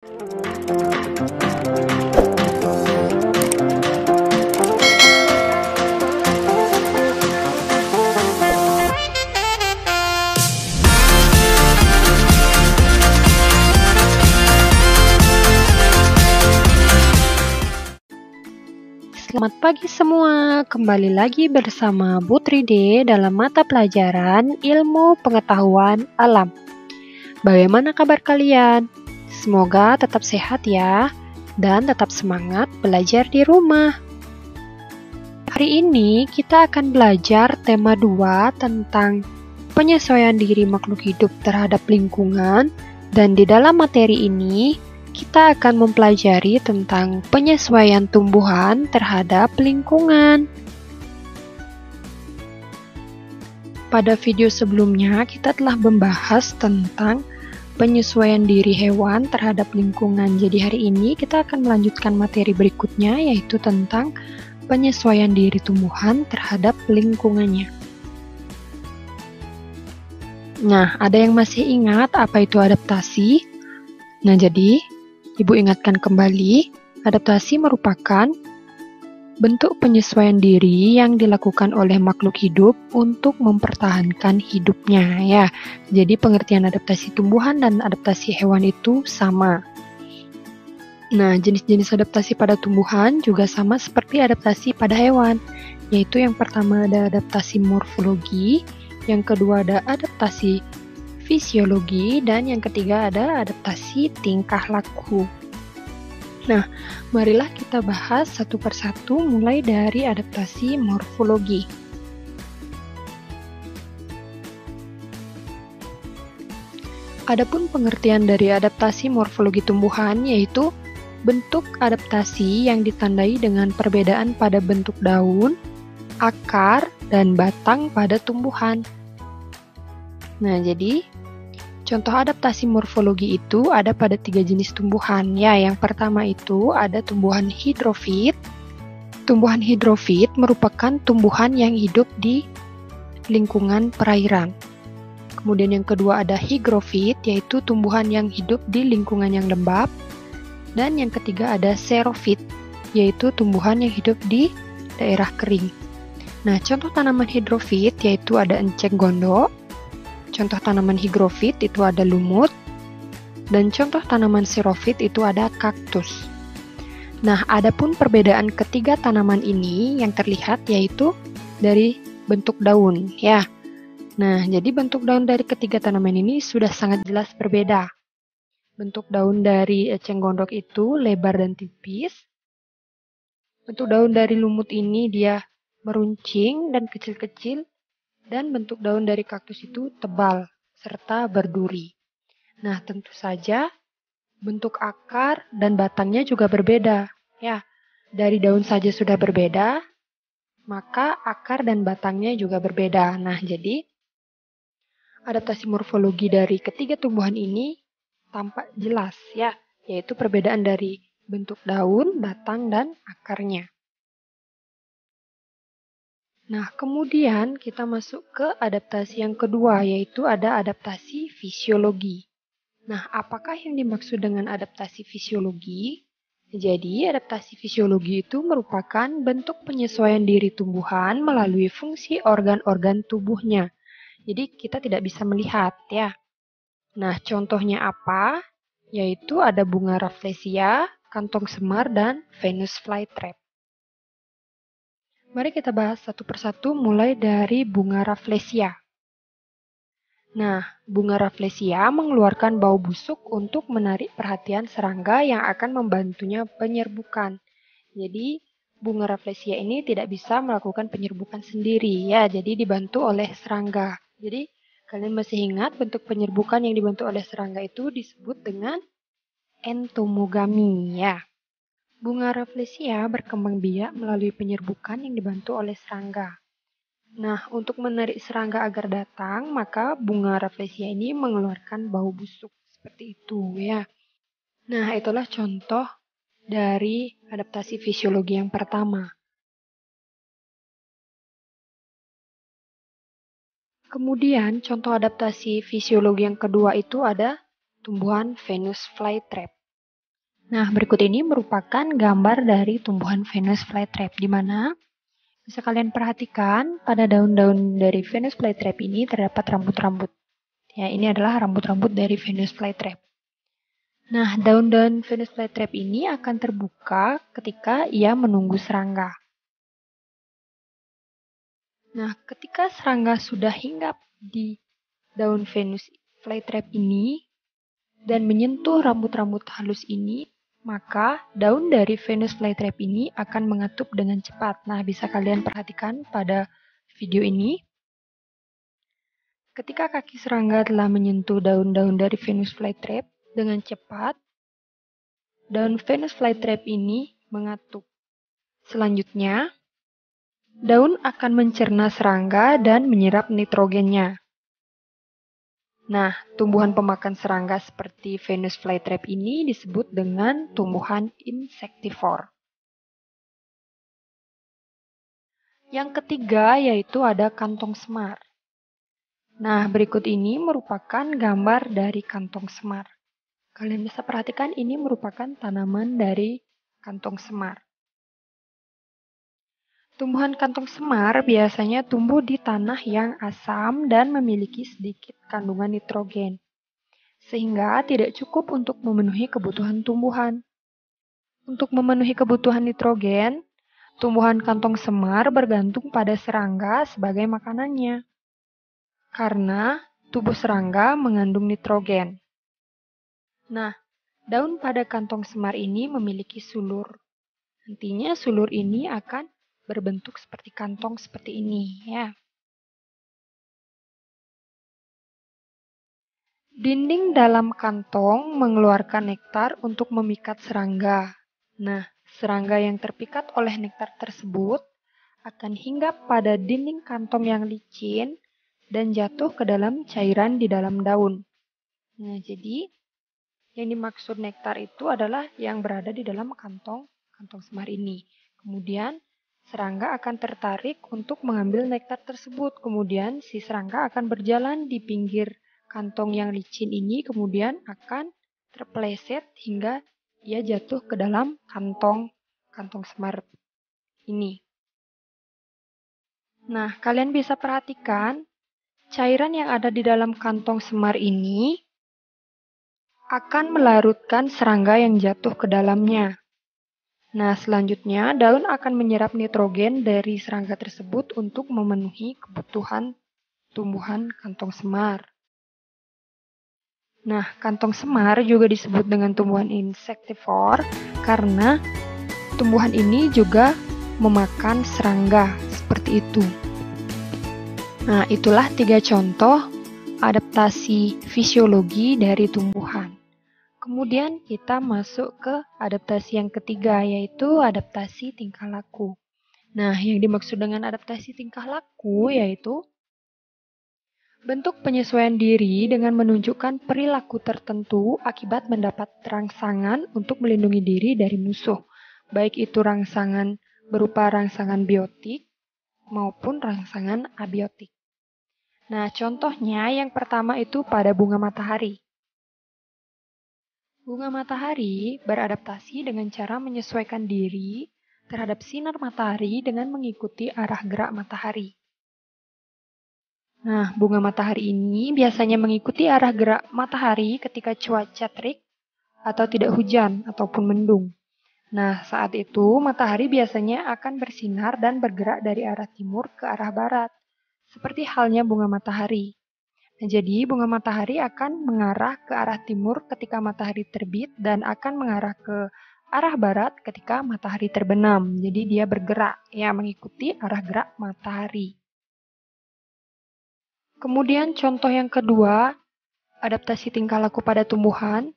Selamat pagi semua, kembali lagi bersama Bu Tride dalam mata pelajaran Ilmu Pengetahuan Alam. Bagaimana kabar kalian? Semoga tetap sehat ya, dan tetap semangat belajar di rumah. Hari ini kita akan belajar tema 2 tentang penyesuaian diri makhluk hidup terhadap lingkungan, dan di dalam materi ini kita akan mempelajari tentang penyesuaian tumbuhan terhadap lingkungan. Pada video sebelumnya, kita telah membahas tentang penyesuaian diri hewan terhadap lingkungan. Jadi hari ini kita akan melanjutkan materi berikutnya, yaitu tentang penyesuaian diri tumbuhan terhadap lingkungannya. Nah, ada yang masih ingat apa itu adaptasi? Nah, jadi Ibu ingatkan kembali, adaptasi merupakan bentuk penyesuaian diri yang dilakukan oleh makhluk hidup untuk mempertahankan hidupnya ya. Jadi pengertian adaptasi tumbuhan dan adaptasi hewan itu sama. Nah, jenis-jenis adaptasi pada tumbuhan juga sama seperti adaptasi pada hewan, yaitu yang pertama ada adaptasi morfologi, yang kedua ada adaptasi fisiologi, dan yang ketiga ada adaptasi tingkah laku. Nah, marilah kita bahas satu persatu mulai dari adaptasi morfologi. Adapun pengertian dari adaptasi morfologi tumbuhan yaitu bentuk adaptasi yang ditandai dengan perbedaan pada bentuk daun, akar, dan batang pada tumbuhan. Nah, jadi contoh adaptasi morfologi itu ada pada 3 jenis tumbuhan. Ya, yang pertama itu ada tumbuhan hidrofit. Tumbuhan hidrofit merupakan tumbuhan yang hidup di lingkungan perairan. Kemudian yang kedua ada hygrofit, yaitu tumbuhan yang hidup di lingkungan yang lembab. Dan yang ketiga ada xerofit, yaitu tumbuhan yang hidup di daerah kering. Nah, contoh tanaman hidrofit yaitu ada enceng gondok. Contoh tanaman hygrofit itu ada lumut, dan contoh tanaman xerofit itu ada kaktus. Nah, adapun perbedaan ketiga tanaman ini yang terlihat yaitu dari bentuk daun, ya. Nah, jadi bentuk daun dari ketiga tanaman ini sudah sangat jelas berbeda. Bentuk daun dari enceng gondok itu lebar dan tipis. Bentuk daun dari lumut ini dia meruncing dan kecil-kecil. Dan bentuk daun dari kaktus itu tebal serta berduri. Nah, tentu saja bentuk akar dan batangnya juga berbeda. Ya, dari daun saja sudah berbeda, maka akar dan batangnya juga berbeda. Nah, jadi adaptasi morfologi dari ketiga tumbuhan ini tampak jelas ya, yaitu perbedaan dari bentuk daun, batang, dan akarnya. Nah, kemudian kita masuk ke adaptasi yang kedua, yaitu ada adaptasi fisiologi. Nah, apakah yang dimaksud dengan adaptasi fisiologi? Jadi, adaptasi fisiologi itu merupakan bentuk penyesuaian diri tumbuhan melalui fungsi organ-organ tubuhnya. Jadi, kita tidak bisa melihat, ya. Nah, contohnya apa? Yaitu ada bunga rafflesia, kantong semar, dan Venus flytrap. Mari kita bahas satu persatu mulai dari bunga rafflesia. Nah, bunga rafflesia mengeluarkan bau busuk untuk menarik perhatian serangga yang akan membantunya penyerbukan. Jadi, bunga rafflesia ini tidak bisa melakukan penyerbukan sendiri ya, jadi dibantu oleh serangga. Jadi, kalian masih ingat bentuk penyerbukan yang dibantu oleh serangga itu disebut dengan entomogami ya. Bunga rafflesia berkembang biak melalui penyerbukan yang dibantu oleh serangga. Nah, untuk menarik serangga agar datang, maka bunga rafflesia ini mengeluarkan bau busuk. Seperti itu ya. Nah, itulah contoh dari adaptasi fisiologi yang pertama. Kemudian, contoh adaptasi fisiologi yang kedua itu ada tumbuhan Venus flytrap. Nah, berikut ini merupakan gambar dari tumbuhan Venus flytrap, di mana bisa kalian perhatikan pada daun-daun dari Venus flytrap ini terdapat rambut-rambut. Ya, ini adalah rambut-rambut dari Venus flytrap. Nah, daun-daun Venus flytrap ini akan terbuka ketika ia menunggu serangga. Nah, ketika serangga sudah hinggap di daun Venus flytrap ini dan menyentuh rambut-rambut halus ini, maka daun dari Venus flytrap ini akan mengatup dengan cepat. Nah, bisa kalian perhatikan pada video ini. Ketika kaki serangga telah menyentuh daun-daun dari Venus flytrap dengan cepat, daun Venus flytrap ini mengatup. Selanjutnya, daun akan mencerna serangga dan menyerap nitrogennya. Nah, tumbuhan pemakan serangga seperti Venus flytrap ini disebut dengan tumbuhan insektivor. Yang ketiga yaitu ada kantong semar. Nah, berikut ini merupakan gambar dari kantong semar. Kalian bisa perhatikan ini merupakan tanaman dari kantong semar. Tumbuhan kantong semar biasanya tumbuh di tanah yang asam dan memiliki sedikit kandungan nitrogen, sehingga tidak cukup untuk memenuhi kebutuhan tumbuhan. Untuk memenuhi kebutuhan nitrogen, tumbuhan kantong semar bergantung pada serangga sebagai makanannya, karena tubuh serangga mengandung nitrogen. Nah, daun pada kantong semar ini memiliki sulur. Nantinya sulur ini akan berbentuk seperti kantong seperti ini, ya. Dinding dalam kantong mengeluarkan nektar untuk memikat serangga. Nah, serangga yang terpikat oleh nektar tersebut akan hinggap pada dinding kantong yang licin dan jatuh ke dalam cairan di dalam daun. Nah, jadi yang dimaksud nektar itu adalah yang berada di dalam kantong semar ini. Kemudian serangga akan tertarik untuk mengambil nektar tersebut. Kemudian si serangga akan berjalan di pinggir kantong yang licin ini, kemudian akan terpeleset hingga ia jatuh ke dalam kantong semar ini. Nah, kalian bisa perhatikan cairan yang ada di dalam kantong semar ini akan melarutkan serangga yang jatuh ke dalamnya. Nah, selanjutnya daun akan menyerap nitrogen dari serangga tersebut untuk memenuhi kebutuhan tumbuhan kantong semar. Nah, kantong semar juga disebut dengan tumbuhan insektivor karena tumbuhan ini juga memakan serangga, seperti itu. Nah, itulah 3 contoh adaptasi fisiologi dari tumbuhan. Kemudian kita masuk ke adaptasi yang ketiga, yaitu adaptasi tingkah laku. Nah, yang dimaksud dengan adaptasi tingkah laku yaitu bentuk penyesuaian diri dengan menunjukkan perilaku tertentu akibat mendapat rangsangan untuk melindungi diri dari musuh, baik itu rangsangan berupa rangsangan biotik maupun rangsangan abiotik. Nah, contohnya yang pertama itu pada bunga matahari. Bunga matahari beradaptasi dengan cara menyesuaikan diri terhadap sinar matahari dengan mengikuti arah gerak matahari. Nah, bunga matahari ini biasanya mengikuti arah gerak matahari ketika cuaca terik atau tidak hujan ataupun mendung. Nah, saat itu matahari biasanya akan bersinar dan bergerak dari arah timur ke arah barat, seperti halnya bunga matahari. Nah, jadi bunga matahari akan mengarah ke arah timur ketika matahari terbit dan akan mengarah ke arah barat ketika matahari terbenam. Jadi dia bergerak, ya, mengikuti arah gerak matahari. Kemudian contoh yang kedua, adaptasi tingkah laku pada tumbuhan,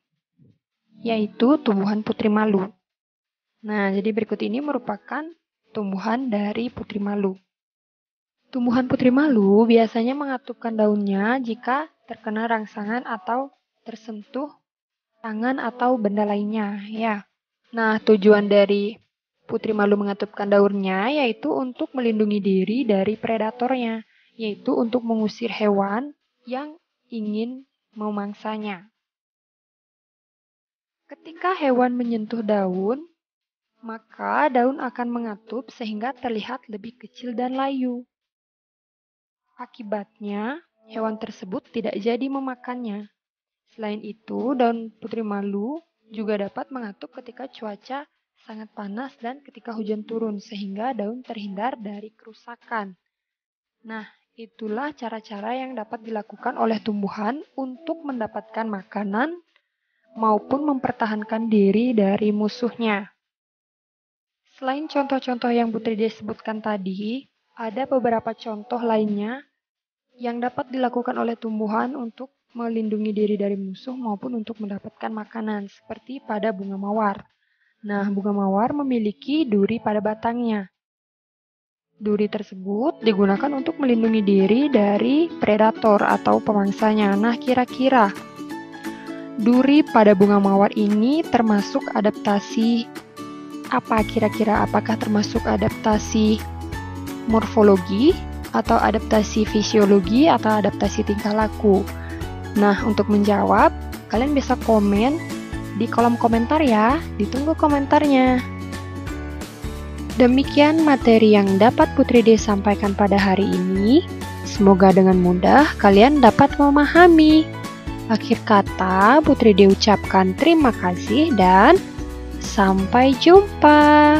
yaitu tumbuhan putri malu. Nah, jadi berikut ini merupakan tumbuhan dari putri malu. Tumbuhan putri malu biasanya mengatupkan daunnya jika terkena rangsangan atau tersentuh tangan atau benda lainnya, ya. Nah, tujuan dari putri malu mengatupkan daunnya yaitu untuk melindungi diri dari predatornya, yaitu untuk mengusir hewan yang ingin memangsanya. Ketika hewan menyentuh daun, maka daun akan mengatup sehingga terlihat lebih kecil dan layu. Akibatnya, hewan tersebut tidak jadi memakannya. Selain itu, daun putri malu juga dapat mengatup ketika cuaca sangat panas dan ketika hujan turun, sehingga daun terhindar dari kerusakan. Nah, itulah cara-cara yang dapat dilakukan oleh tumbuhan untuk mendapatkan makanan maupun mempertahankan diri dari musuhnya. Selain contoh-contoh yang Putri disebutkan tadi, ada beberapa contoh lainnya yang dapat dilakukan oleh tumbuhan untuk melindungi diri dari musuh maupun untuk mendapatkan makanan, seperti pada bunga mawar. Nah, bunga mawar memiliki duri pada batangnya. Duri tersebut digunakan untuk melindungi diri dari predator atau pemangsanya. Nah, kira-kira duri pada bunga mawar ini termasuk adaptasi apa kira-kira? Apakah termasuk adaptasi morfologi, atau adaptasi fisiologi, atau adaptasi tingkah laku? Nah, untuk menjawab, kalian bisa komen di kolom komentar ya. Ditunggu komentarnya. Demikian materi yang dapat Putri D sampaikan pada hari ini. Semoga dengan mudah kalian dapat memahami. Akhir kata, Putri D ucapkan terima kasih dan sampai jumpa.